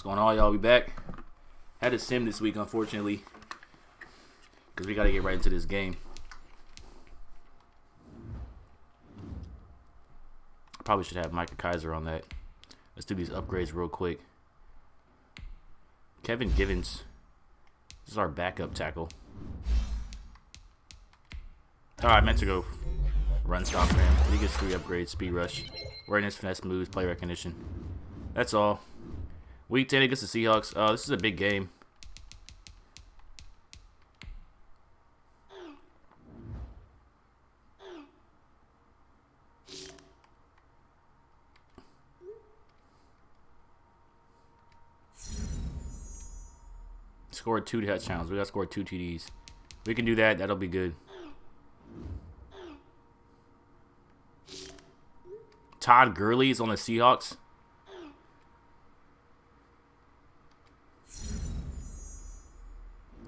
What's going on, y'all? We back. Had to sim this week, unfortunately, because we got to get right into this game. I probably should have Micah Kaiser on that. Let's do these upgrades real quick. Kevin Givens. This is our backup tackle. I meant to go run stop for him. He gets 3 upgrades: speed rush, awareness, finesse moves, play recognition. That's all. Week 10 against the Seahawks. This is a big game. Scored 2 touchdowns. We got to score 2 TDs. We can do that. That'll be good. Todd Gurley is on the Seahawks.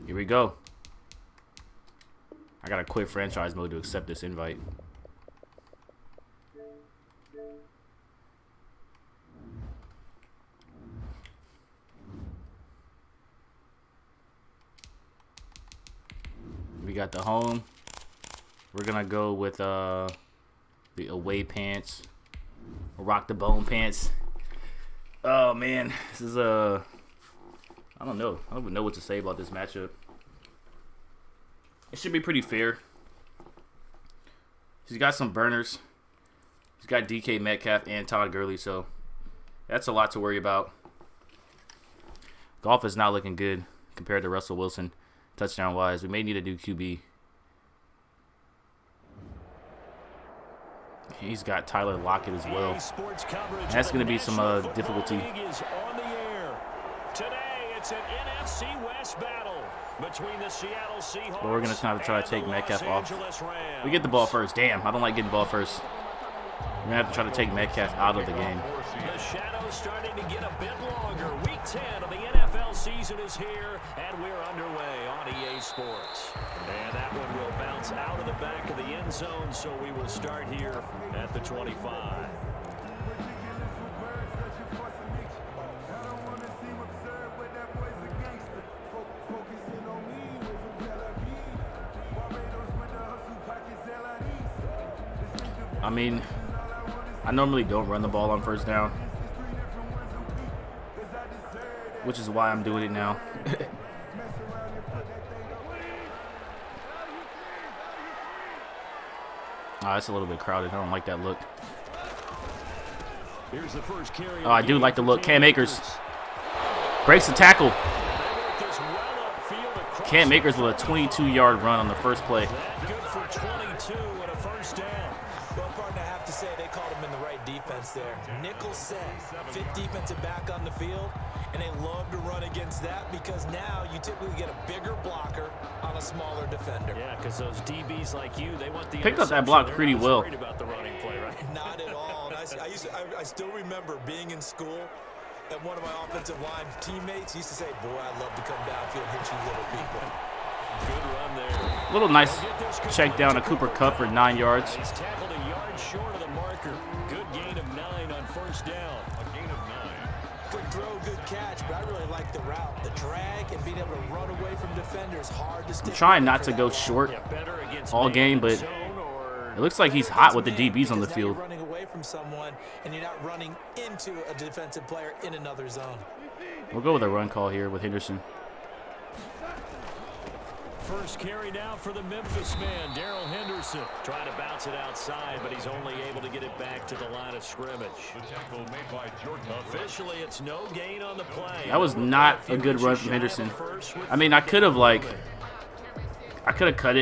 Here we go. I gotta quit franchise mode to accept this invite. We got the home. We're gonna go with the away pants. Rock the bone pants. Oh man, this is I don't know. I don't even know what to say about this matchup. It should be pretty fair. He's got some burners. He's got DK Metcalf and Todd Gurley, so that's a lot to worry about. Golf is not looking good compared to Russell Wilson, touchdown-wise. We may need a new QB. He's got Tyler Lockett as well. And that's going to be some difficulty. Today it's an NFC West battle between the Seattle Seahawks. But we're going to kind of try to take Metcalf off. We get the ball first. Damn, I don't like getting the ball first. We're going to have to try to take Metcalf out of the game. The shadow's starting to get a bit longer. Week 10 of the NFL season is here, and we're underway on EA Sports. And that one will bounce out of the back of the end zone, so we will start here at the 25. I mean, I normally don't run the ball on first down, which is why I'm doing it now. It's a little bit crowded. I don't like that look. Oh, I do like the look. Cam Akers breaks the tackle. Cam Akers with a 22-yard run on the first play. Good for 22 and a first down. Well, partner, I have to say they called him in the right defense there. Nickel set, fit defensive back on the field, and they love to run against that because now you typically get a bigger blocker on a smaller defender. Yeah, because those DBs like you, they want the picked up that block pretty well. About the running play, right? Not at all. I still remember being in school, and one of my offensive line teammates used to say, "Boy, I'd love to come downfield and hit you little people." Good run there. Little nice check down to Cooper Kupp for 9 yards. He's tackled a yard short of the marker. Good gain of 9 on first down. A gain of 9. Good throw, good catch, but I really like the route. The drag and being able to run away from defenders hard to stick. I'm trying not to go short all game, but it looks like he's hot with the DBs on the field. You're running away from someone, and you're not running into a defensive player in another zone. We'll go with a run call here with Henderson. First carry now for the Memphis man, Darrell Henderson. Trying to bounce it outside, but he's only able to get it back to the line of scrimmage. Officially, it's no gain on the play. That was not a good run from Henderson. I mean, I could have cut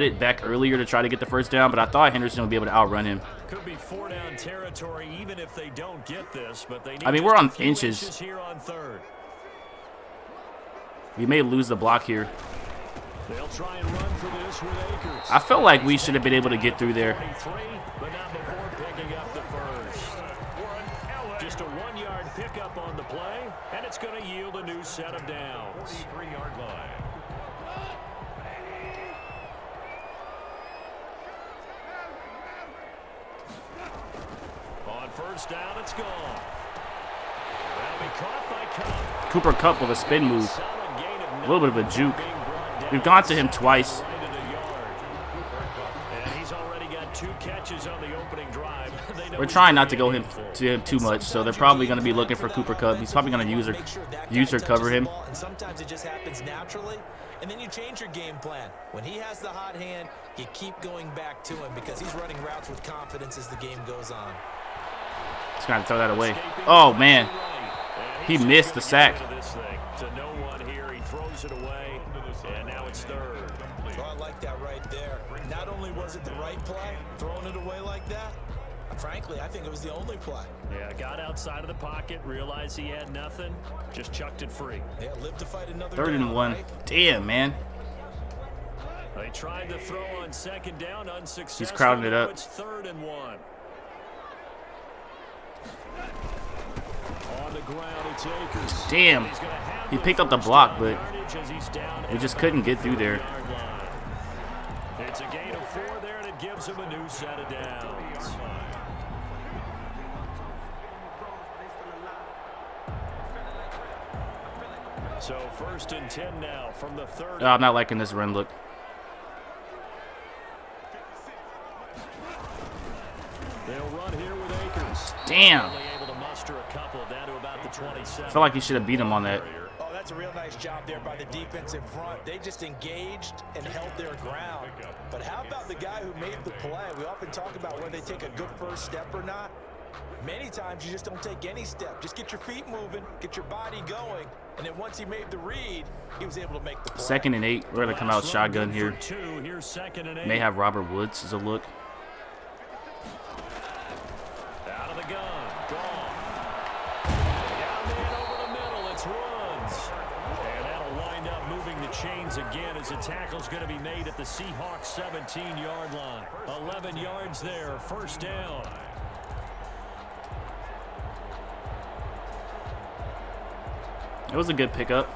it back earlier to try to get the first down, but I thought Henderson would be able to outrun him. Could be 4-down territory even if they don't get this, but they need I mean, we're on inches. Here on third. We may lose the block here. They'll try and run for this with Akers. I felt like we should have been able to get through there. 23, but not before picking up the first. Just a 1-yard pickup on the play, and it's going to yield a new set of downs. 43-yard line. On first down, it's gone. That'll be caught by Cooper Kupp with a spin move. A little bit of a juke. We've gone to him twice. And he's already got 2 catches on the opening drive. We're trying not to go to him too much, so they're probably going to be looking for Cooper Kupp. He's probably going to use or cover him. And sometimes it just happens naturally, and then you change your game plan. When he has the hot hand, you keep going back to him because he's running routes with confidence as the game goes on. He's trying to throw that away. Oh, man. He missed the sack. To no one here, he throws it away, and now it's 3rd. So I like that right there. Not only was it the right play, throwing it away like that, frankly, I think it was the only play. Yeah, got outside of the pocket, realized he had nothing, just chucked it free. Yeah, lived to fight another 3rd and 1. Right? Damn, man. They tried to throw on 2nd down, unsuccessful. He's crowding it up. It's 3rd and 1. On the ground, it's Akers. Damn. He picked up the block, but we just couldn't get through there. It's a gain of 4 there, and it gives him a new set of downs. So 1st and 10 now from the 3rd. Oh, I'm not liking this run look. They'll run here with Akers. Damn. Only able to muster a couple down to about the 27. I feel like he should have beat him on that. Oh, that's a real nice job there by the defensive front. They just engaged and held their ground. But how about the guy who made the play? We often talk about whether they take a good first step or not. Many times you just don't take any step. Just get your feet moving, get your body going, and then once he made the read, he was able to make the play. 2nd and 8. We're going to come out shotgun here. Here's 2nd and 8. May have Robert Woods as a look. Out of the gun. Gone. Down man over the middle. It's Woods. And that'll wind up moving the chains again as the tackle's going to be made at the Seahawks 17-yard line. 11 yards there. 1st down. It was a good pickup.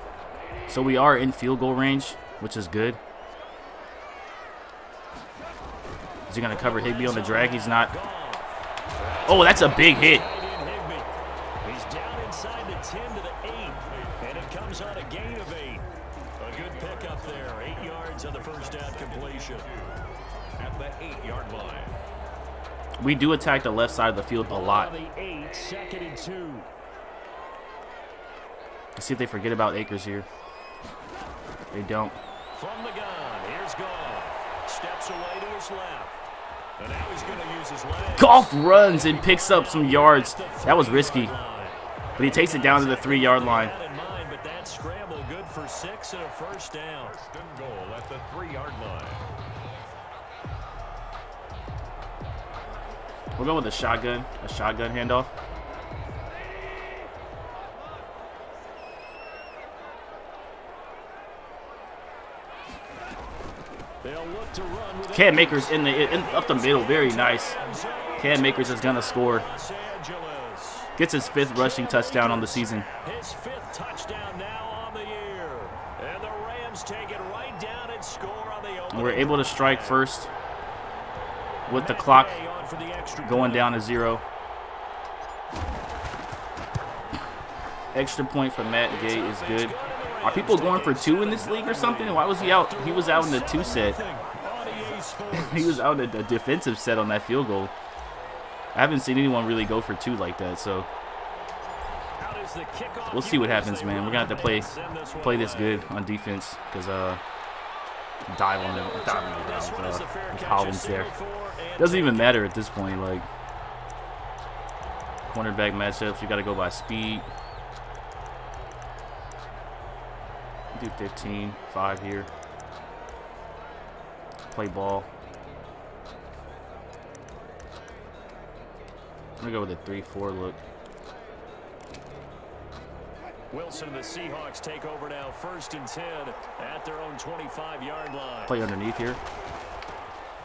So we are in field goal range, which is good. Is he going to cover Higbee on the drag? He's not. Oh, that's a big hit. He's down inside the 10 to the 8, and it comes on a gain of 8. A good pickup there. 8 yards on the 1st down completion. At the 8-yard line. We do attack the left side of the field a lot. The 8, 2nd and 2. Let's see if they forget about Akers here. They don't. From the gun, here's Goff. Steps away to his left. And now he's going to use his legs. Goff runs and picks up some yards. That was risky. But he takes it down to the 3-yard line. But that scramble good for 6 and a 1st down. Goal at the 3-yard line. We're going with a shotgun handoff. Cam Makers up the middle, very nice. Cam Makers is gonna score. Gets his 5th rushing touchdown on the season. His 5th touchdown now on the year, and the Rams take it right down and score on the opening. We're able to strike first with the clock going down to 0. Extra point for Matt Gay is good. Are people going for 2 in this league or something? Why was he out? He was out in the 2 set. He was out in the defensive set on that field goal. I haven't seen anyone really go for 2 like that, so we'll see what happens, man. We're gonna have to play this good on defense because dive on them. Collins there. Doesn't even matter at this point. Like cornerback matchups, you got to go by speed. Do 15, 5 here. Play ball. I'm going to go with a 3-4 look. Wilson and the Seahawks take over now, 1st and 10 at their own 25-yard line. Play underneath here.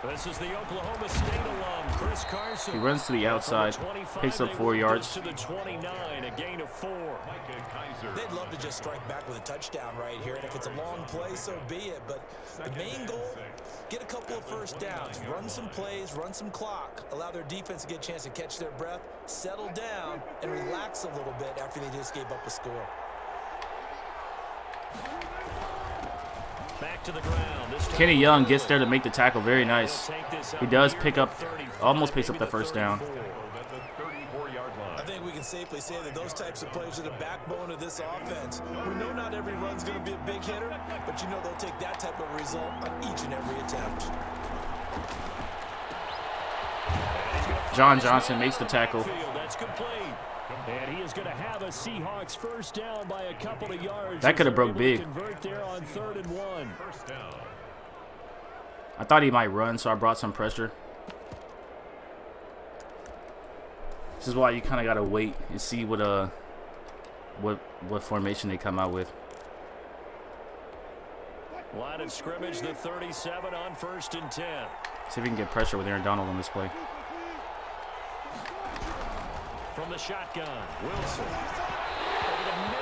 This is the Oklahoma State alum, Chris Carson. He runs to the outside, picks up 4 yards. To the 29, a gain of 4. They'd love to just strike back with a touchdown right here, and if it's a long play, so be it. But the main goal, get a couple of first downs, run some plays, run some clock, allow their defense to get a chance to catch their breath, settle down, and relax a little bit after they just gave up a score. Back to the ground. Kenny Young gets there to make the tackle. Very nice. He does pick up, almost picks up the first down. I think we can safely say that those types of plays are the backbone of this offense. We know not every run's going to be a big hitter, but you know they'll take that type of result on each and every attempt. John Johnson makes the tackle. That's complete. And he is going to have a Seahawks first down by a couple of yards. That could have broke big. Convert there on 3rd and 1. I thought he might run, so I brought some pressure. This is why you kind of gotta wait and see what formation they come out with. Line of scrimmage, the 37 on 1st and 10. See if we can get pressure with Aaron Donald on this play. From the shotgun, Wilson. Over the middle,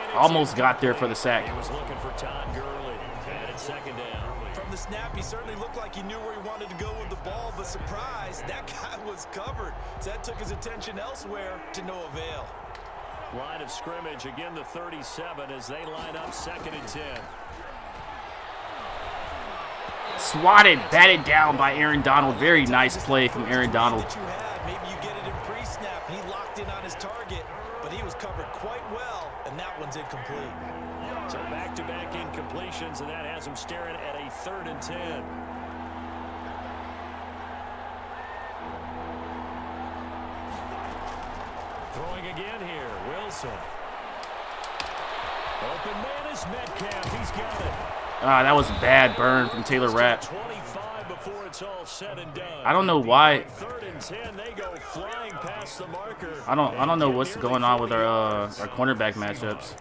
and Almost got there for the sack. He was looking for Todd Gurley. And it's 2nd down. From the snap, he certainly looked like he knew where he wanted to go with the ball, but surprise, that guy was covered. So that took his attention elsewhere to no avail. Line of scrimmage, again the 37 as they line up 2nd and 10. Swatted, batted down by Aaron Donald. Very nice play from Aaron Donald. Maybe you get it in pre-snap, and he locked in on his target, but he was covered quite well, and that one's incomplete. So back-to-back incompletions, and that has him staring at a 3rd and 10. Throwing again here, Wilson. Open man is Metcalf. He's got it. Ah, that was a bad burn from Taylor Rapp. 25 before it's all said and done. I don't know why. 3rd and 10, they go flying past the marker. I don't know what's going on with our cornerback matchups.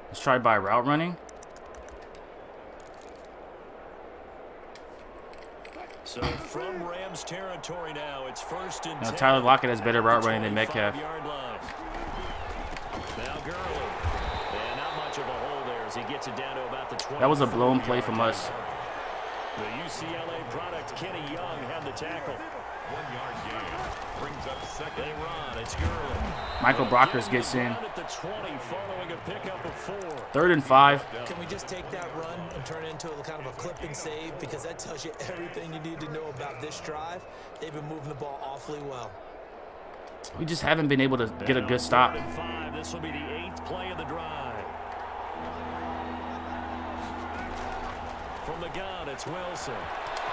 Let's try by route running. So from Rams territory now, it's 1st and 10. Now Tyler Lockett has better route running than Metcalf. Now Gurley. And not much of a hole there as he gets it down to about the 20. That was a blown play from us. The UCLA product, Kenny Young, had the tackle. 1 yard gain. Brings up 2nd. They run. It's Gurley. Michael Brockers gets in. At the 20, following a pickup of 4. 3rd and 5. Can we just take that run and turn it into a kind of a clip and save? Because that tells you everything you need to know about this drive. They've been moving the ball awfully well. We just haven't been able to get a good stop. 3rd and 5. This will be the 8th play of the drive. From the gun, it's Wilson.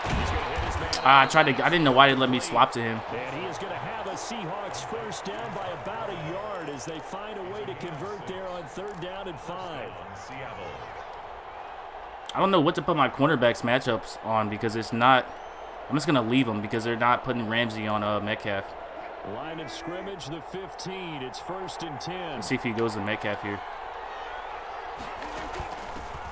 He's going to hit his man. I didn't know why they let me swap to him. And he is going to have a Seahawks first down by about a yard as they find a way to convert there on 3rd down and 5. I don't know what to put my cornerbacks matchups on because it's not. I'm just going to leave them because they're not putting Ramsey on Metcalf. Line of scrimmage, the 15. It's 1st and 10. Let's see if he goes to Metcalf here.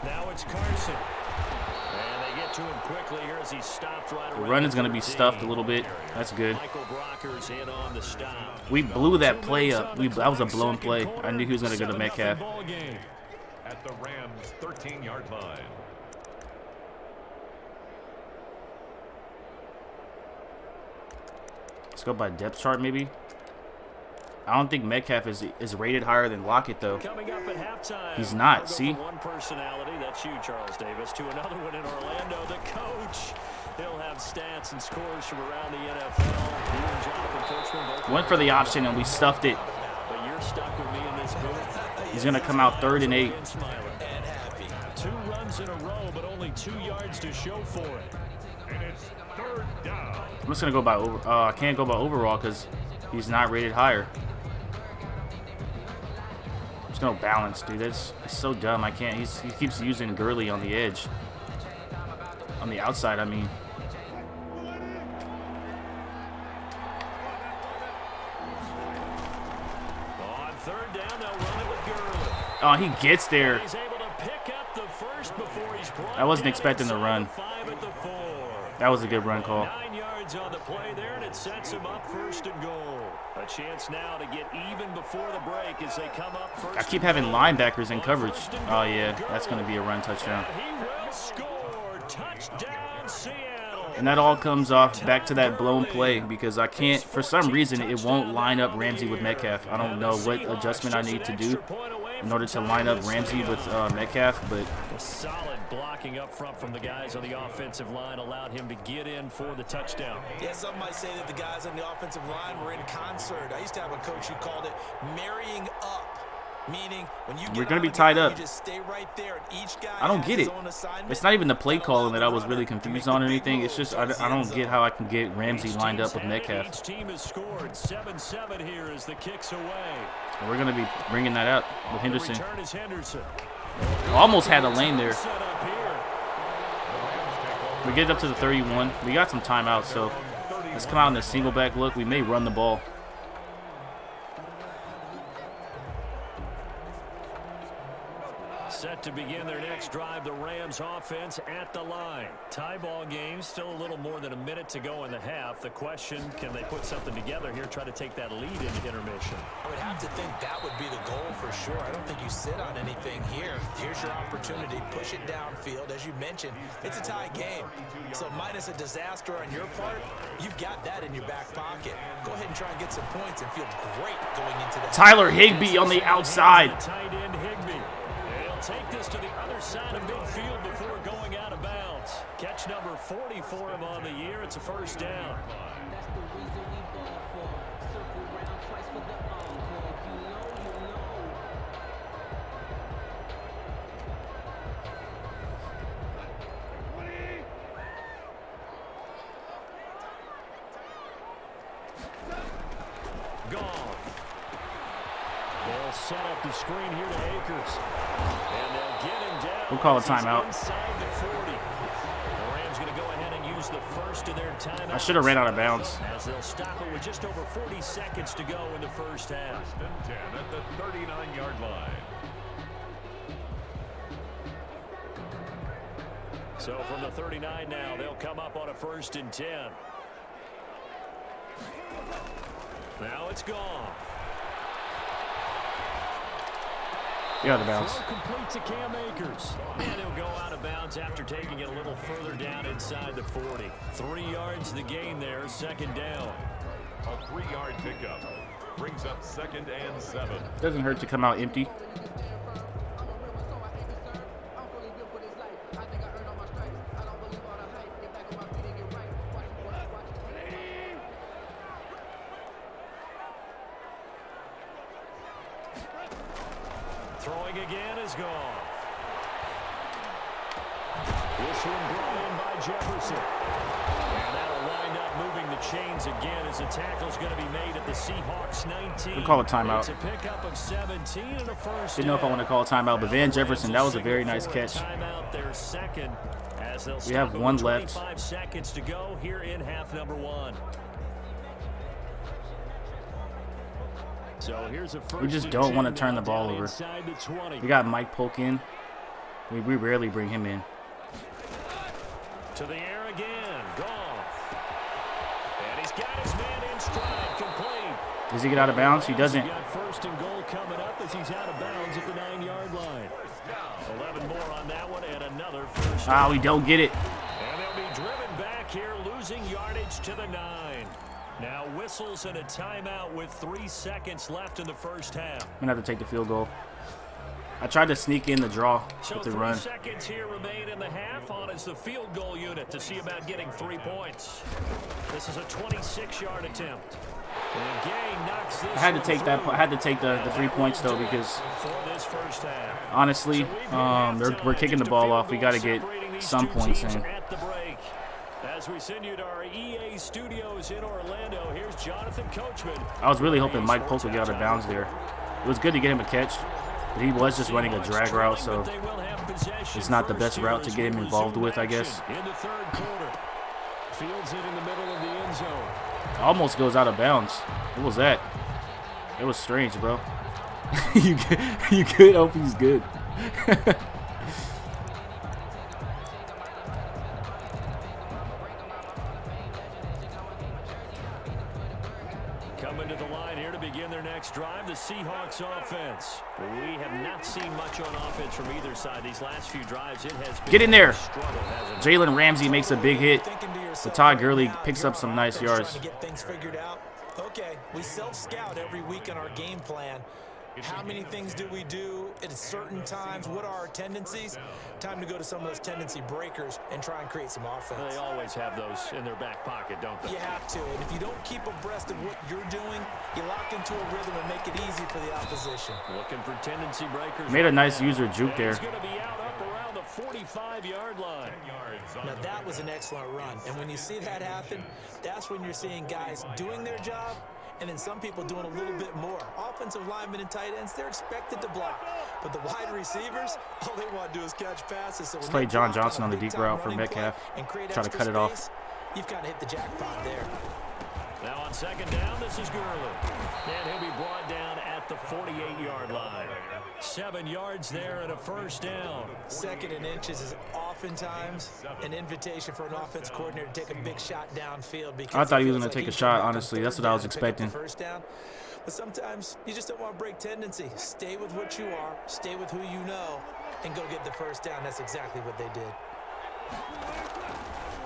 Now it's Carson. And they get to him quickly here as he stopped right The around run is going to be 13. stuffed a little bit. That's good. Michael Brockers in on the stop. We blew that play up. That was a blown play. I knew he was going to go to Metcalf. At the Rams' 13-yard line. Let's go by depth chart, maybe. I don't think Metcalf is rated higher than Lockett, though. Coming up at halftime. He's not. We'll go See? from one personality, that's you, Charles Davis, to another one in Orlando. The coach. He'll have stats and scores from around the NFL. You and Jonathan Coachman Went for the option and we stuffed it. But you're stuck with me in this booth. He's going to come out 3rd and 8. And happy. 2 runs in a row, but only 2 yards to show for it. And it's 3rd down. I'm just going to go by over. I can't go by overall because he's not rated higher. There's no balance, dude. It's so dumb. I can't. He keeps using Gurley on the edge. On the outside, I mean. On 3rd down, they'll run it with Gurley. Oh, he gets there. He's able to pick up the first before he's brought I wasn't down expecting the inside run. the 5 at the 4. That was a good run call. 9 yards on the play there, and it sets him up first and goal. A chance now to get even before the break as they come up first. I keep having linebackers in coverage. Oh, yeah. That's going to be a run touchdown. And he will score. Touchdown, Seattle. And that all comes off back to that blown play because I can't, for some reason, it won't line up Ramsey with Metcalf. I don't know what adjustment I need to do in order to line up Ramsey with Metcalf, but solid blocking up front from the guys on the offensive line allowed him to get in for the touchdown. Yeah, some might say that the guys on the offensive line were in concert. I used to have a coach who called it marrying up. Meaning, when you we're going to be tied up. You just stay right there, and each guy I don't has get his it. own assignment. It's not even the play calling that I was really confused on or anything. It's just I don't get how I can get Ramsey lined up with Metcalf. Each team has scored 7-7 here as the kicks away. And we're going to be bringing that out with Henderson. The return is Henderson. Almost had a lane there. Set up here. We get up to the 31. We got some timeouts, so let's come out in a single back look. We may run the ball. Set to begin their next drive, the Rams offense at the line. Tie ball game, still a little more than a minute to go in the half. The question, can they put something together here, try to take that lead into intermission? I would have to think that would be the goal for sure. I don't think you sit on anything here. Here's your opportunity. Push it downfield. As you mentioned, it's a tie game. So minus a disaster on your part, you've got that in your back pocket. Go ahead and try and get some points and feel great going into that. Tyler Higbee on the outside. Tight end Higbee. Take this to the other side of midfield before going out of bounds. Catch number 40 for him on the year. It's a first down. That's the reason we ball for. Circle round twice for the encore. If you know, you know. Gone. They'll set up the screen here to Akers. And they'll get him down. We'll call a He's timeout. inside the 40. The Rams going to go ahead and use the first of their timeouts. I should have ran out of bounds. As they'll stop it with just over 40 seconds to go in the first half. First and 10 at the 39-yard line. So from the 39 now, they'll come up on a first and 10. Now it's gone. Out of bounds. Throw complete to Cam Akers. And he'll go out of bounds after taking it a little further down inside the 40. 3 yards the gain there, second down. A 3-yard pickup brings up 2nd and 7. Doesn't hurt to come out empty. Throwing again is gone. This one brought in by Jefferson. And that'll wind up moving the chains again as the tackle's going to be made at the Seahawks 19. We'll call a timeout. It's a pickup of 17 and a first Didn't know if I want to call a timeout, but Van Jefferson, that was a very nice catch. Timeout there second as they'll We have stop it one with left. 25 seconds to go here in half number 1. So here's a first We just and don't 10 want to turn the now ball down over. inside the 20. We got Mike Polk in. We rarely bring him in. To the air again. Goff. And he's got his man in stride. Complete. Does he get out of bounds? He doesn't. He's got first and goal coming up as he's out of bounds at the 9-yard line. 11 more on that one and another first Ah, down. we don't get it. And they'll be driven back here, losing yardage to the 9. Now whistles and a timeout with 3 seconds left in the first half. I'm going to have to take the field goal. I tried to sneak in the draw So with the 3 run. seconds here remain in the half. On is the field goal unit to see about getting 3 points. This is a 26-yard attempt. And Gay knocks this I had to one take that. through. I had to take the 3 points though because For this first half. honestly, So we've hit halftime. we're kicking the Just a ball field off. We goal got to get separating these some two points teams in. at the break. As we send you to our EA studios in Orlando, here's Jonathan Coachman. I was really hoping Mike Polk would get out of bounds there. It was good to get him a catch, but he was just running a drag route, so They will have possession it's not the first best here route to as get we him involved resume with, I guess. action in the third quarter. Fields it in the middle of the end zone. Almost goes out of bounds. What was that? It was strange, bro. you could hope he's good. line here to begin their next drive. The Seahawks offense. We have not seen much on offense from either side these last few drives. It has been Get in there. a struggle, hasn't it? Jalen Ramsey makes a big hit. But Todd Gurley picks up some nice yards. Trying to get things figured out. Okay, we self-scout every week in our game plan. How many things do we do at certain times? What are our tendencies? Time to go to some of those tendency breakers and try and create some offense. They always have those in their back pocket, don't they? You have to, and if you don't keep abreast of what you're doing, you lock into a rhythm and make it easy for the opposition. Looking for tendency breakers. Made a nice user juke there. He's going to be out up around the 45-yard line. Now that was an excellent run, and when you see that happen, that's when you're seeing guys doing their job, and then some people doing a little bit more. Offensive linemen and tight ends, they're expected to block. But the wide receivers, all they want to do is catch passes. So Let's play John Johnson on the deep route for Metcalf. Try to cut it off. You've kind of hit the jackpot there. Now on second down, this is Gurley. And he'll be brought down at the 48-yard line. 7 yards there and a first down. Second and inches is oftentimes an invitation for an offense coordinator to take a big shot downfield. Because I thought he was going to take a shot, honestly. That's what I was expecting. First down. But sometimes you just don't want to break tendency. Stay with what you are, stay with who you know, and go get the first down. That's exactly what they did.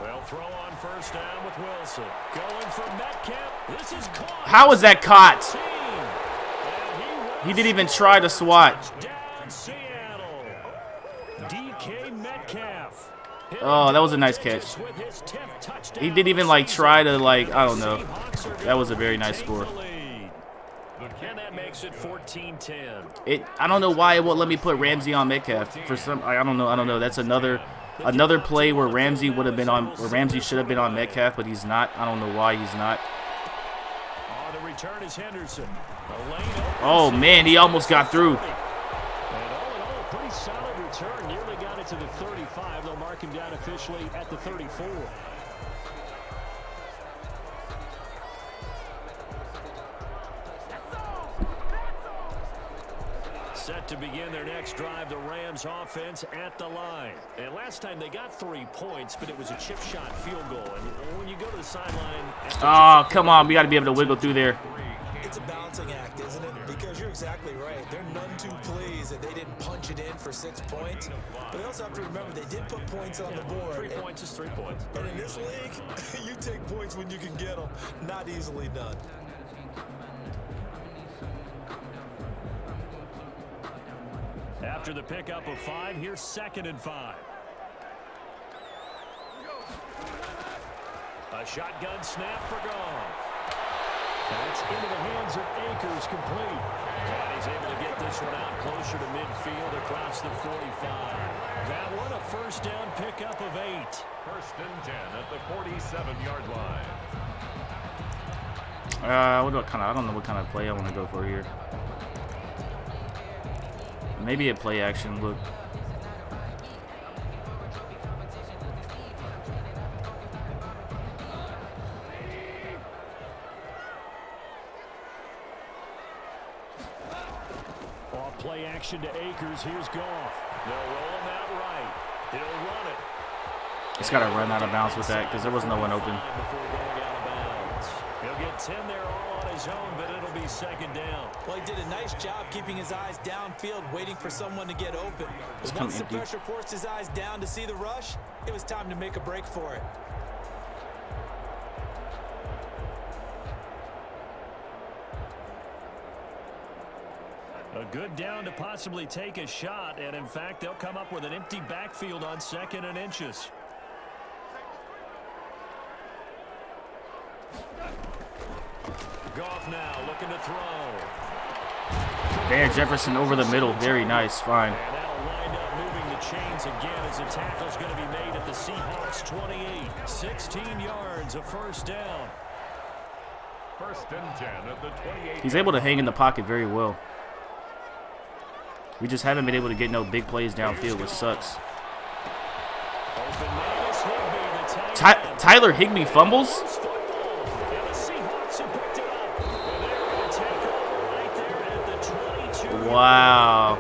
Well, throw on first down with Wilson. Going for Metcalf. This is caught. How was that caught? He didn't even try to swat. Down Seattle. DK Metcalf. Oh, that was a nice catch. He didn't even, like, try to, like, I don't know. That was a very nice score. And that makes it 14-10. I don't know why it won't let me put Ramsey on Metcalf. For some, I don't know. That's another play where Ramsey would have been on, where Ramsey should have been on Metcalf, but he's not. I don't know why he's not. The return is Henderson. Oh man, he almost got through. And all in all, a pretty solid return. Nearly got it to the 35. They'll mark him down officially at the 34. Set to begin their next drive, the Rams offense at the line. And last time they got 3 points, but it was a chip shot field goal. And when you go to the sideline... Oh, come on. We got to be able to wiggle through there. It's a balancing act, isn't it? Because you're exactly right. They're none too pleased that they didn't punch it in for 6 points. But they also have to remember they did put points on the board. 3 points is 3 points. And in this league, you take points when you can get them. Not easily done. After the pickup of 5, here's 2nd and 5. A shotgun snap for Goff. That's into the hands of Akers, complete. And he's able to get this one out closer to midfield across the 45. That one a first down pickup of 8. 1st and 10 at the 47-yard line. I don't know what kind of play I want to go for here. Maybe a play action look. Off play action to Akers. Here's Goff. They'll roll him out right. He'll run it. He's got to run out of bounds with that because there was no one open. Before going out of bounds. He'll get 10 there all on his own, but it'll be 2nd down. Well, he did a nice job keeping his eyes downfield, waiting for someone to get open. But once the pressure forced his eyes down to see the rush, it was time to make a break for it. A good down to possibly take a shot, and in fact, they'll come up with an empty backfield on 2nd and inches. Goff now looking to throw. Van Jefferson over the middle. Very nice. Fine. And that'll wind up moving the chains again as the tackle's going to be made at the Seahawks 28. 16 yards, a first down. 1st and 10 at the 28. He's able to hang in the pocket very well. We just haven't been able to get no big plays downfield, which sucks. Tyler Higbee fumbles? Wow.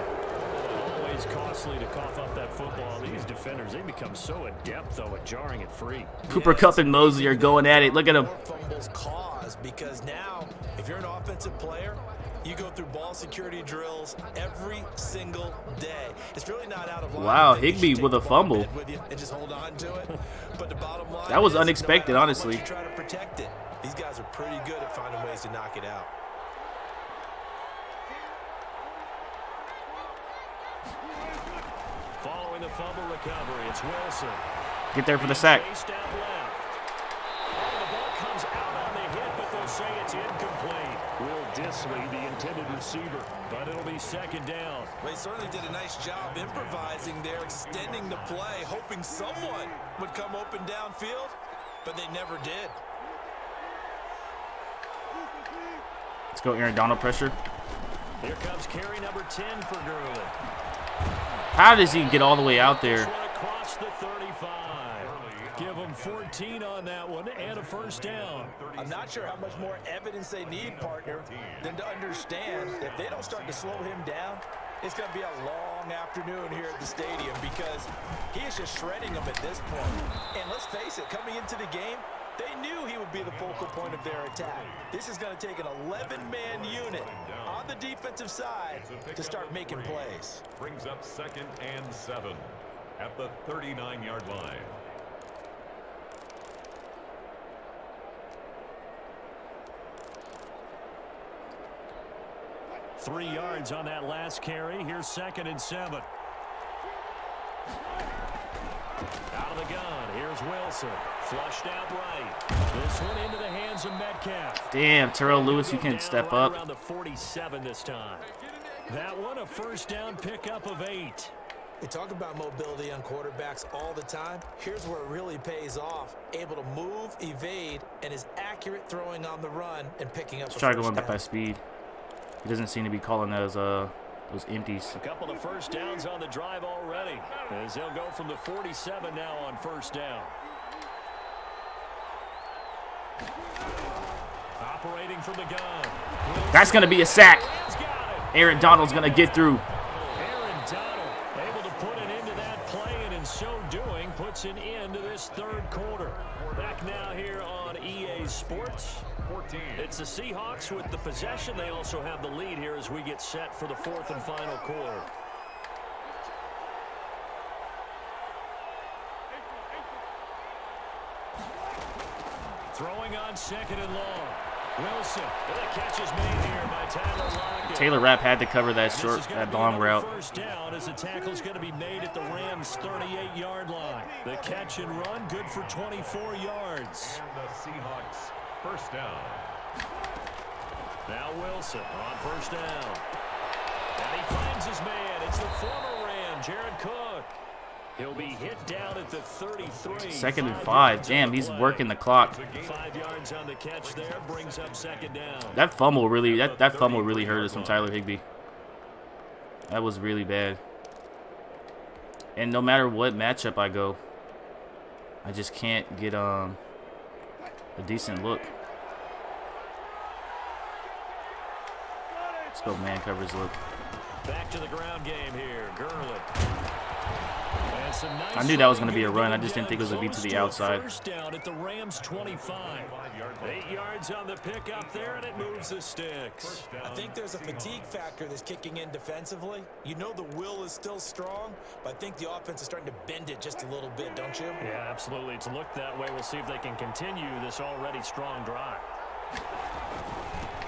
Always cost costly to cough up that football. These defenders, they become so adept, though, at jarring it free. Cooper Kupp and Mosley are going at it. Look at them. Fumbles cause, because now, if you're an offensive player, you go through ball security drills every single day. It's really not out of line. Wow, Higbee with a fumble. With you and just hold on to it. But the bottom line That was is, unexpected, no matter how honestly. much you try to protect it, these guys are pretty good at finding ways to knock it out. Following the fumble recovery, it's Wilson. Get there for the sack. Face down left. Oh, the ball comes out on the hit, but they'll say it's incomplete. Will Disley, the intended receiver, but it'll be second down. They certainly did a nice job improvising there, extending the play, hoping someone would come open downfield, but they never did. Let's go Aaron Donald pressure. Here comes carry number 10 for Gurley. How does he get all the way out there? Across the 35. Give them 14 on that one and a first down. I'm not sure how much more evidence they need, partner, than to understand if they don't start to slow him down, it's going to be a long afternoon here at the stadium, because he is just shredding them at this point. And let's face it, coming into the game, they knew he would be the focal point of their attack. This is going to take an 11-man unit on the defensive side to start making plays. Brings up 2nd and 7 at the 39-yard line. Three yards on that last carry. Here's 2nd and 7. Out of the gun. Here's Wilson. Flushed out right. This one into the hands of Metcalf. Damn, Terrell Lewis, you can step Right up. around the 47 this time. That one a first down pickup of 8. They talk about mobility on quarterbacks all the time. Here's where it really pays off. Able to move, evade, and is accurate throwing on the run and picking up Let's a try first going back down. by speed. He doesn't seem to be calling those empties. A couple of first downs on the drive already, as they'll go from the 47 now on first down. Operating from the gun. That's going to be a sack. He's got it. Aaron Donald's going to get through. Aaron Donald able to put an end to that play, and in so doing puts an end to this third quarter. Back now here on EA Sports. 14. It's the Seahawks with the possession. They also have the lead here as we get set for the fourth and final quarter. Throwing on 2nd and long. Wilson. And the catch is made here by Tyler Lockett. Taylor Rapp had to cover that This short, is gonna that be long another route. First down as the tackle's going to be made at the Rams' 38-yard line. The catch and run, good for 24 yards. And the Seahawks first down. Now Wilson on first down. And he finds his man. It's the former Ram, Jared Cook. He'll be hit down at the 33. 2nd and 5. Damn, he's working the clock. 5 yards on the catch there, brings up 2nd down. That fumble really, that fumble really hurt us from Tyler Higbee. That was really bad. And no matter what matchup I go, I just can't get a decent look. Let's go man coverage look. Back to the ground game here, Gurley. I knew that was going to be a run. I just didn't think it was going to be to the outside. First down at the Rams 25. 8 yards on the pickup there, and it moves the sticks. I think there's a fatigue factor that's kicking in defensively. You know the will is still strong, but I think the offense is starting to bend it just a little bit, don't you? Yeah, absolutely. It's looked that way. We'll see if they can continue this already strong drive.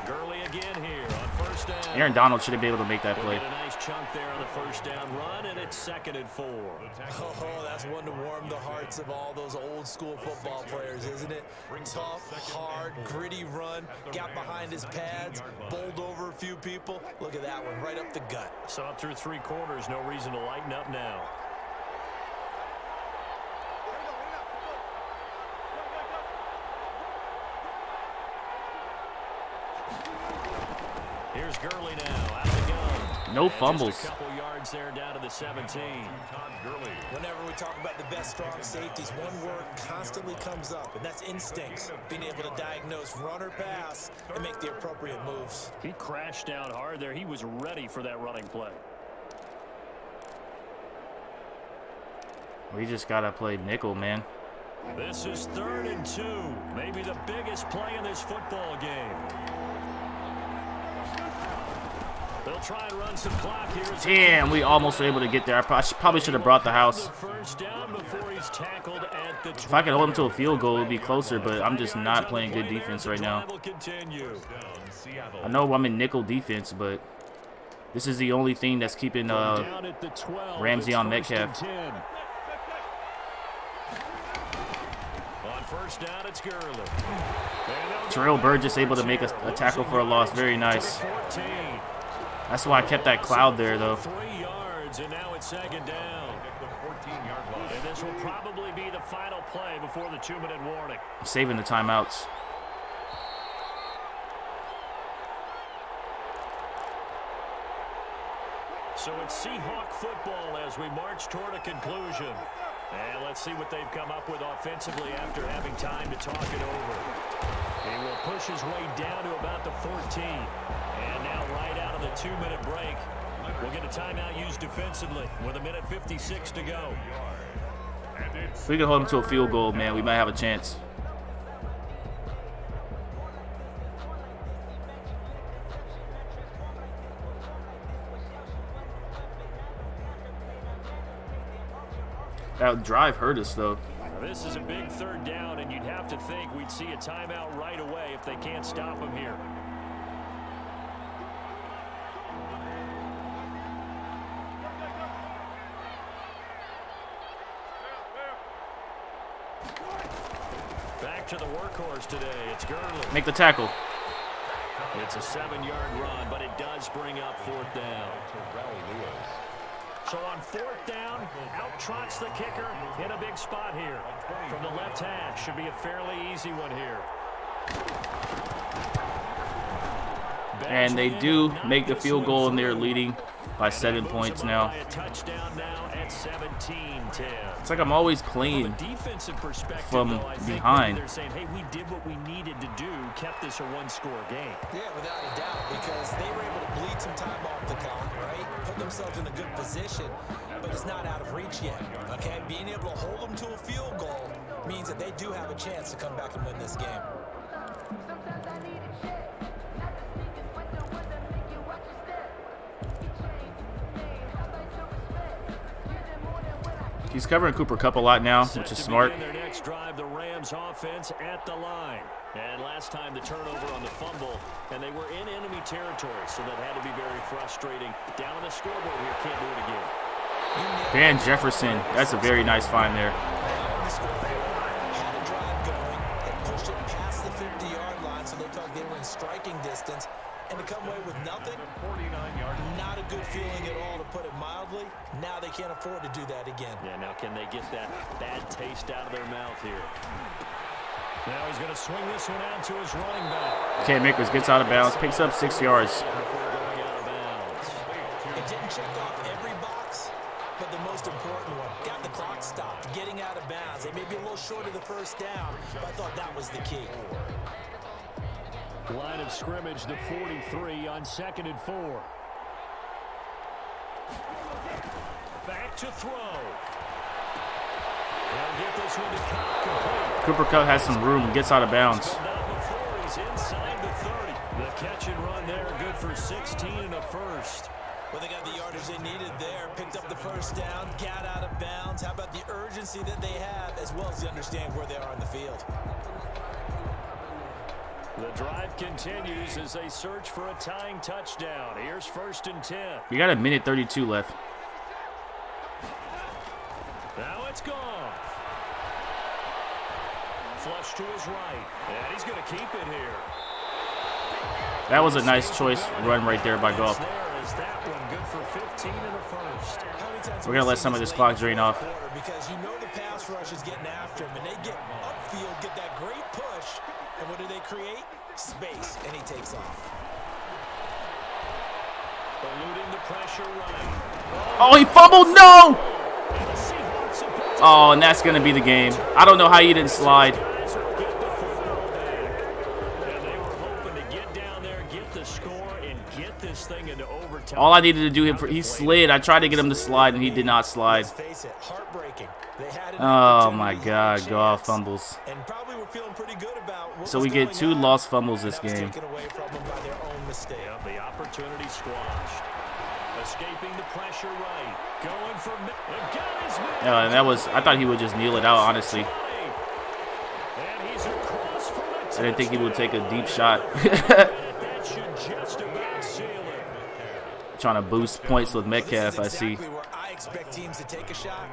Gurley again here on first down. Aaron Donald should have been able to make that We'll play. get a nice chunk there on the first down run, and it's 2nd and 4. Oh, that's one to warm the hearts of all those old school football players, isn't it? Tough, hard, gritty run, got behind his pads, bowled over a few people. Look at that one, right up the gut. Saw it through 3 quarters, no reason to lighten up now. Here's Gurley now, out of the gun. No And fumbles. just a couple yards there down to the 17. Whenever we talk about the best strong safeties, one word constantly comes up, and that's instincts. Being able to diagnose run or pass and make the appropriate moves. He crashed down hard there. He was ready for that running play. We just gotta play nickel, man. This is 3rd and 2. Maybe the biggest play in this football game. They'll try and run some clock here. Damn, we almost were able to get there. I probably should have brought the house. First down before he's tackled at the 20. If I could hold him to a field goal, it would be closer, but I'm just not playing good defense right now. I know I'm in nickel defense, but this is the only thing that's keeping Ramsey on Metcalf. On first down, it's Gurley. Terrell Burgess able to make a tackle for a loss. Very nice. That's why I kept that cloud there, though. 3 yards, and now it's 2nd down. And this will probably be the final play before the 2-minute warning. I'm saving the timeouts. So it's Seahawk football as we march toward a conclusion. And let's see what they've come up with offensively after having time to talk it over. He will push his way down to about the 14. And now right out of the 2-minute break, we'll get a timeout used defensively with 1:56 to go. If we can hold him to a field goal, man, we might have a chance. That drive hurt us, though. This is a big 3rd down, and you'd have to think we'd see a timeout right away if they can't stop him here. Back to the workhorse today. It's Gurley. Make the tackle. It's a 7-yard run, but it does bring up 4th down. So on 4th down, out trots the kicker in a big spot here. From the left hash, should be a fairly easy one here. And they do make the field goal, and they're leading by 7 points now. A touchdown now at 17-10. It's like I'm always playing from behind. They're saying, hey, we did what we needed to do, kept this a 1-score game. Yeah, without a doubt, because they were able to bleed some time off the clock, right? Put themselves in a good position, but it's not out of reach yet, okay? Being able to hold them to a field goal means that they do have a chance to come back and win this game. He's covering Cooper Kupp a lot now, which is smart. Their next drive, the Rams offense at the line. And last time the turnover on the fumble, and they were in enemy territory, so that had to be very frustrating. Down on the scoreboard here, can't do it again. Van Jefferson, that's a very nice find there. Had a drive going and pushed it past the 50-yard line, so they felt they were in striking distance. And to come away with nothing, not a good feeling at all, to put it mildly. Now they can't afford to do that again. Yeah, now can they get that bad taste out of their mouth here? Now he's going to swing this one out to his running back. Cam Akers gets out of bounds, picks up 6 yards. Before going out of bounds. It didn't check off every box, but the most important one, got the clock stopped, getting out of bounds. They may be a little short of the first down, but I thought that was the key. Line of scrimmage, the 43 on 2nd and 4. Back to throw. They'll get this one to Kupp complete. Cooper Kupp has some room and gets out of bounds. He's inside the 30. The catch and run there, good for 16 and a first. Well, they got the yardage they needed there, picked up the first down, got out of bounds. How about the urgency that they have, as well as they understand where they are on the field? The drive continues as they search for a tying touchdown. Here's 1st and 10. You got 1:32 left. Now it's gone. Flush to his right. And he's going to keep it here. That was a nice choice run right there by Goff. That one good for 15 and a first. We're going to let some of this clock drain off. Because you know the pass rush is getting after him, and they get upfield, get that great push, and what do they create? Space, and he takes off. Eluding the pressure running. Oh, he fumbled! No! Oh, and that's going to be the game. I don't know how you didn't slide. And they were hoping to get down there, get the score, score and get this thing into overtime. All I needed to do, he slid. I tried to get him to slide, and he did not slide. Let's face it, heartbreaking. They had an Oh, my opportunity, God. had a Goff chance, fumbles. and probably were feeling pretty good about what So was we get going 2 on. lost fumbles this That was game. taken away from them by their own mistake. Yep, the opportunity squashed. Escaping the pressure right. Going for got his man. And that was, I thought he would just kneel it out, honestly. And he's across for the I didn't think he would take a deep shot. That should just about seal it. Trying to boost points with Metcalf, I This is see. exactly where I expect teams to take a shot.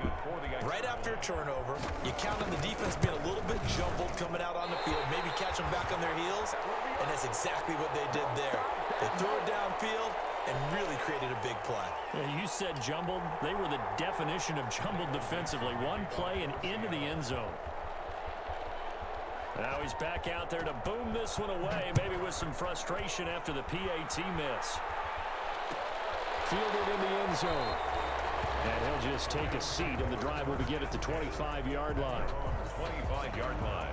Right after a turnover, you count on the defense being a little bit jumbled coming out on the field, maybe catch them back on their heels, and that's exactly what they did there. They threw it downfield and really created a big play. Yeah, you said jumbled. They were the definition of jumbled defensively. One play and into the end zone. Now he's back out there to boom this one away, maybe with some frustration after the PAT miss. Fielded in the end zone. And he'll just take a seat, and the drive will begin at the 25-yard line. 25-yard line.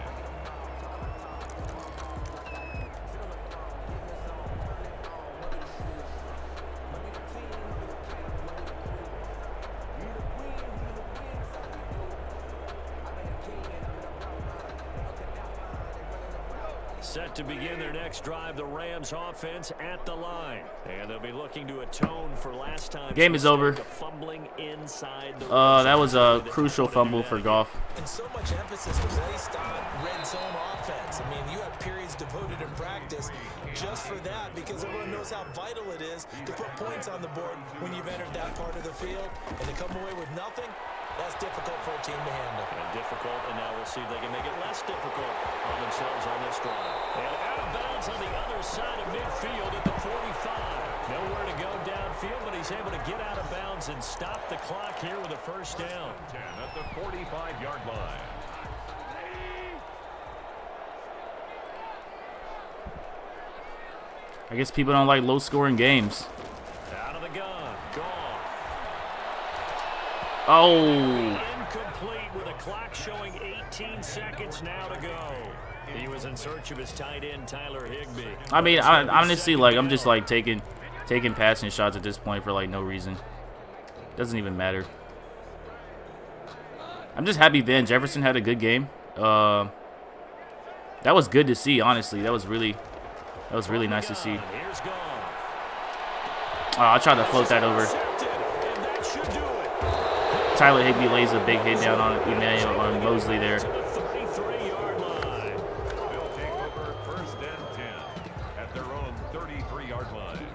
Set to begin their next drive, the Rams offense at the line. And they'll be looking to atone for last time. Game is over. Fumbling inside the That was a crucial fumble for Goff. And so much emphasis was placed on red zone offense. I mean, you have periods devoted in practice just for that because everyone knows how vital it is to put points on the board when you've entered that part of the field. And to come away with nothing, that's difficult for a team to handle. And difficult, and now we'll see if they can make it less difficult on themselves on this drive. And out of bounds on the other side of midfield at the 45. Nowhere to go downfield, but he's able to get out of bounds and stop the clock here with a first down. 10 at the 45-yard line. I guess people don't like low-scoring games. Out of the gun, Goff. Oh, Incomplete with a clock showing 18 seconds now to go. He was in search of his tight end, Tyler Higbee. I mean, honestly, like, I'm just like taking passing shots at this point for like no reason. Doesn't even matter. I'm just happy Van Jefferson had a good game. That was good to see, honestly. That was really nice to see. Here's Goff. I tried to float that over. Intercepted, and that should do it. Tyler Higbee lays a big hit down on Emmanuel on Mosley there. To the 33-yard line. They'll take over first and 10 at their own 33-yard line.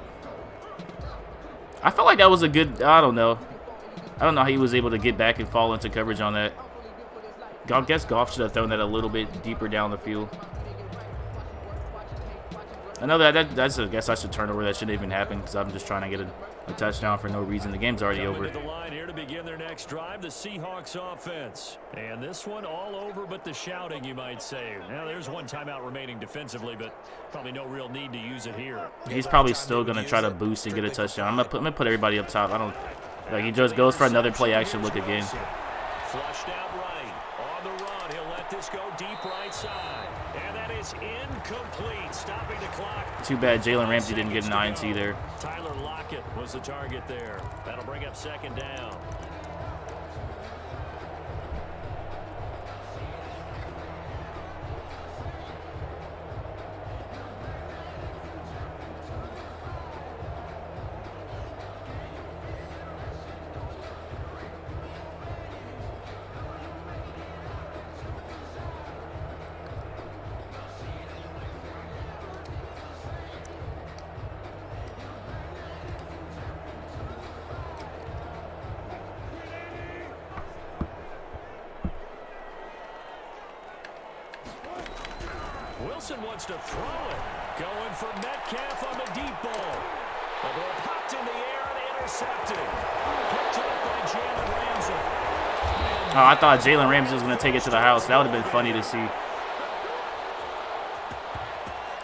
I felt like that was a good. I don't know how he was able to get back and fall into coverage on that. I guess Goff should have thrown that a little bit deeper down the field. I know that's I guess that's a turnover that shouldn't even happen because I'm just trying to get a touchdown for no reason. The game's already Coming over. to the line here to begin their next drive, the Seahawks offense. And this one all over but the shouting, you might say. Now, there's one timeout remaining defensively, but probably no real need to use it here. He's probably still gonna try to boost and get a touchdown. I'm gonna put everybody up top. I don't like he just goes for another play action look again. Flushed out right. On the run, he'll let this go deep right side. And that is incomplete, stopping the clock. Too bad Jalen Ramsey didn't get an INT there. Tyler Lockett was the target there. That'll bring up second down. Wilson wants to throw it. Going for Metcalf on the deep ball. The ball popped in the air and intercepted. Picked up by Jalen Ramsey. Oh, I thought Jalen Ramsey was gonna take it to the house. That would have been funny to see.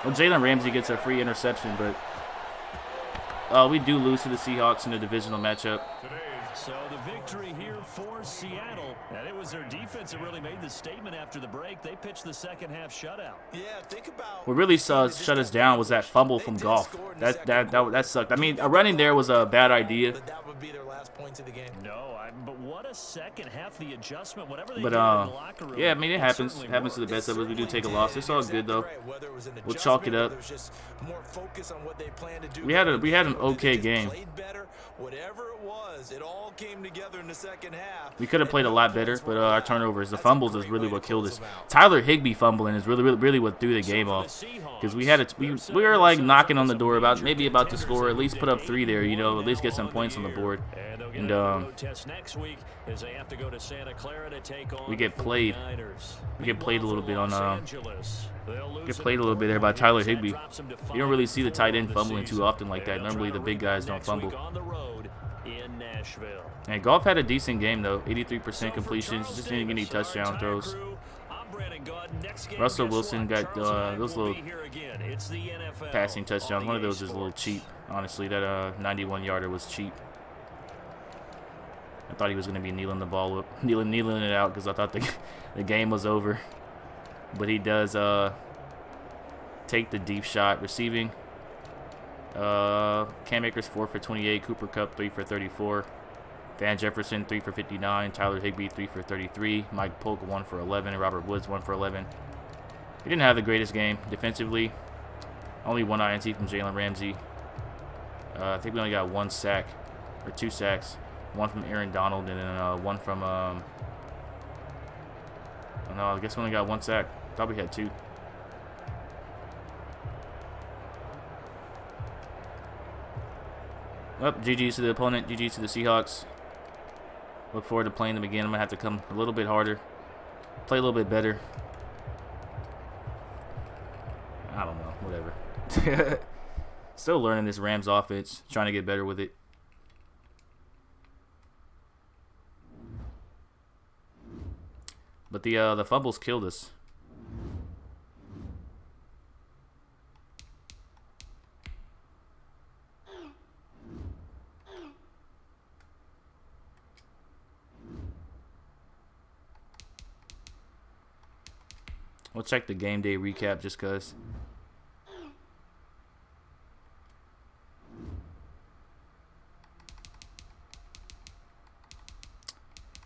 Well, Jalen Ramsey gets a free interception, but we do lose to the Seahawks in the divisional matchup. Today's So the victory here for Seattle. And it was their defense that really made the statement after the break. They pitched the second half shutout. Yeah, think about What really shut us down was that fumble from Goff. That sucked. I mean, a running there was a bad idea. but that would be their last points of the game. No, but what a second half, the adjustment, whatever they But did in the locker room. yeah, I mean it happens. certainly It happens to the worked. best of us. We do take a loss. It's all good though. Whether it was an We'll chalk it adjustment, up. whether it was just more focus on what they planned to do We had an going forward, okay they just game. played better. Whatever it was, it all came together in the second half. We could have played a lot better, but our turnovers, the fumbles, is really what killed us. Tyler Higbee fumbling is really what threw the game off. Because we were like knocking on the door maybe about to score, at least put up 3 there, you know, at least get some points on the board. And we get played. We get played a little bit on get played a little bit there by Tyler Higbee. You don't really see the tight end fumbling too often like that. Normally the big guys don't fumble. And Goff had a decent game though, 83% completions, just didn't get any touchdown throws. Russell Wilson got those little passing touchdowns. One of those is a little cheap, honestly. That 91-yarder was cheap. I thought he was going to be kneeling the ball up, kneeling it out because I thought the game was over. But he does take the deep shot. Receiving, Cam Akers 4 for 28, Cooper Kupp 3 for 34, Van Jefferson 3 for 59, Tyler Higbee 3 for 33, Mike Polk 1 for 11, and Robert Woods 1 for 11. He didn't have the greatest game defensively. Only 1 INT from Jalen Ramsey. I think we only got 1 sack or 2 sacks. 1 from Aaron Donald and then 1 from oh no, I guess we only got 1 sack. Thought we had 2. GG's to the opponent. GG's to the Seahawks. Look forward to playing them again. I'm gonna have to come a little bit harder, play a little bit better. I don't know, whatever. Still learning this Rams offense, trying to get better with it. But the fumbles killed us. We'll check the game day recap just because.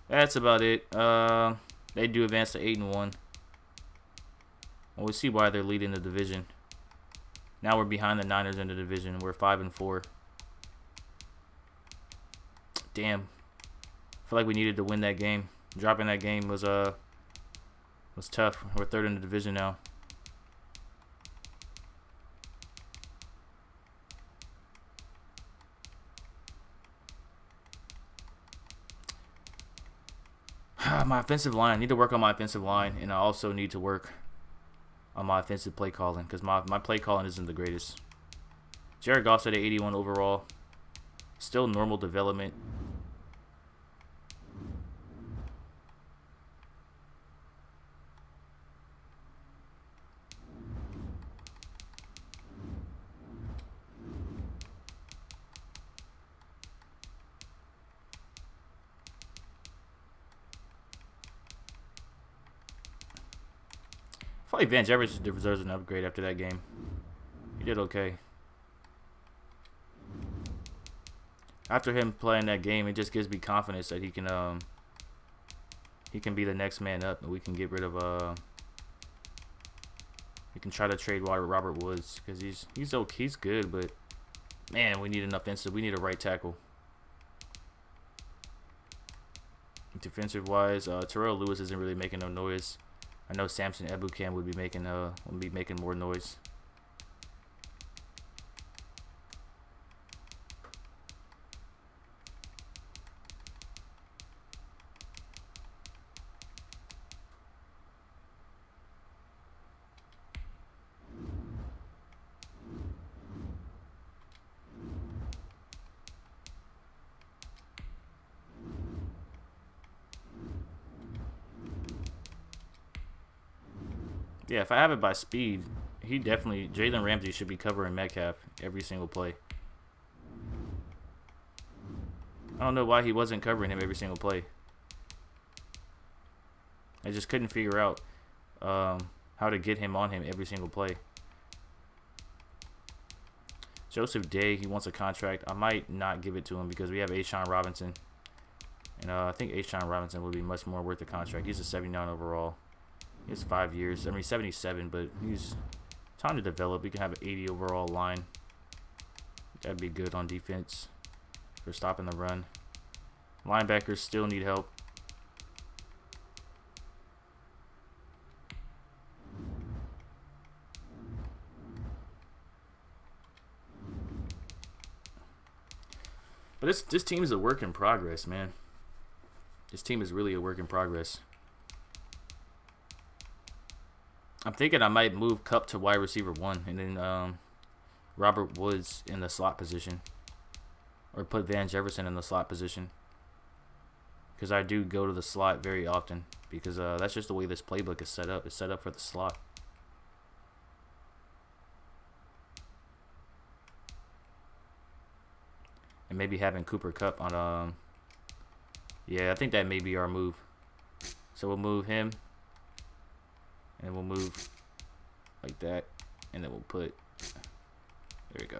That's about it. They do advance to 8-1. Well, we see why they're leading the division. Now we're behind the Niners in the division. We're 5-4. Damn. I feel like we needed to win that game. Dropping that game was tough. We're 3rd in the division now. My offensive line. I need to work on my offensive line, and I also need to work on my offensive play calling because my play calling isn't the greatest. Jared Goff's at 81 overall. Still normal development. I feel like Van Jefferson deserves an upgrade after that game. He did okay. After him playing that game, it just gives me confidence that he can be the next man up, and we can get rid of we can try to trade Robert Woods because he's okay, he's good, but man, we need an offensive. We need a right tackle. Defensive wise, Terrell Lewis isn't really making no noise. I know Samson Ebukam would be making more noise. Yeah, if I have it by speed, Jalen Ramsey should be covering Metcalf every single play. I don't know why he wasn't covering him every single play. I just couldn't figure out how to get him on him every single play. Joseph Day, he wants a contract. I might not give it to him because we have Ashawn Robinson. And I think Ashawn Robinson would be much more worth the contract. He's a 79 overall. He has 5 years. I mean, 77, but he's time to develop. We can have an 80 overall line. That'd be good on defense for stopping the run. Linebackers still need help. But this team is a work in progress, man. This team is really a work in progress. I'm thinking I might move Kupp to wide receiver 1 and then Robert Woods in the slot position. Or put Van Jefferson in the slot position. Because I do go to the slot very often. Because that's just the way this playbook is set up. It's set up for the slot. And maybe having Cooper Kupp on yeah, I think that may be our move. So we'll move him. And we'll move like that. And then we'll put, there we go.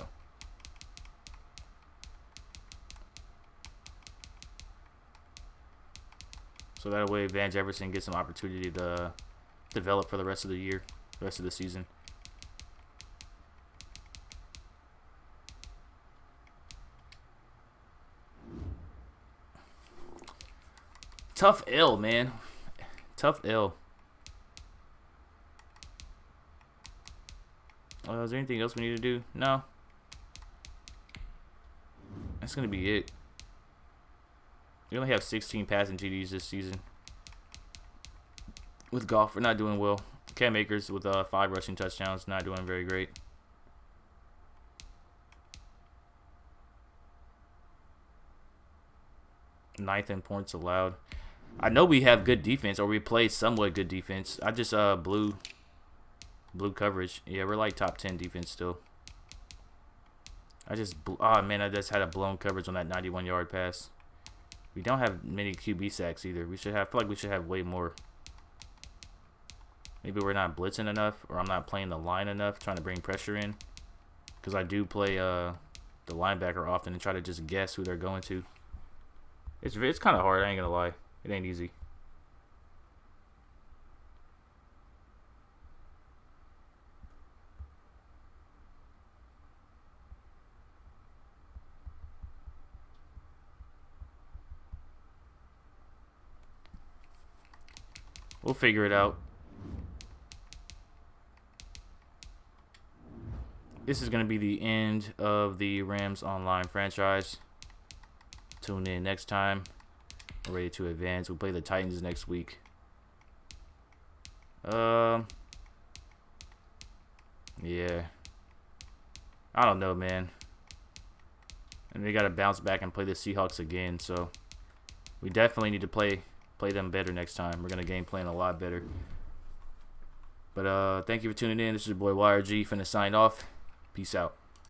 So that way Van Jefferson gets some opportunity to develop for the rest of the year, the rest of the season. Tough L, man. Tough L. Is there anything else we need to do? No. That's going to be it. We only have 16 passing TDs this season. With Goff, we're not doing well. Cam Akers with 5 rushing touchdowns, not doing very great. Ninth in points allowed. I know we have good defense, or we play somewhat good defense. I just blew coverage. Yeah, we're like top 10 defense still. Oh man, I just had a blown coverage on that 91-yard pass. We don't have many QB sacks either. I feel like we should have way more. Maybe we're not blitzing enough, or I'm not playing the line enough, trying to bring pressure in. Because I do play the linebacker often and try to just guess who they're going to. It's kind of hard, I ain't gonna lie. It ain't easy. We'll figure it out. This is going to be the end of the Rams Online franchise. Tune in next time. We're ready to advance. We'll play the Titans next week. Yeah. I don't know, man. And we got to bounce back and play the Seahawks again. So we definitely need to play them better next time. We're going to game plan a lot better. But thank you for tuning in. This is your boy YRG. Finna sign off. Peace out.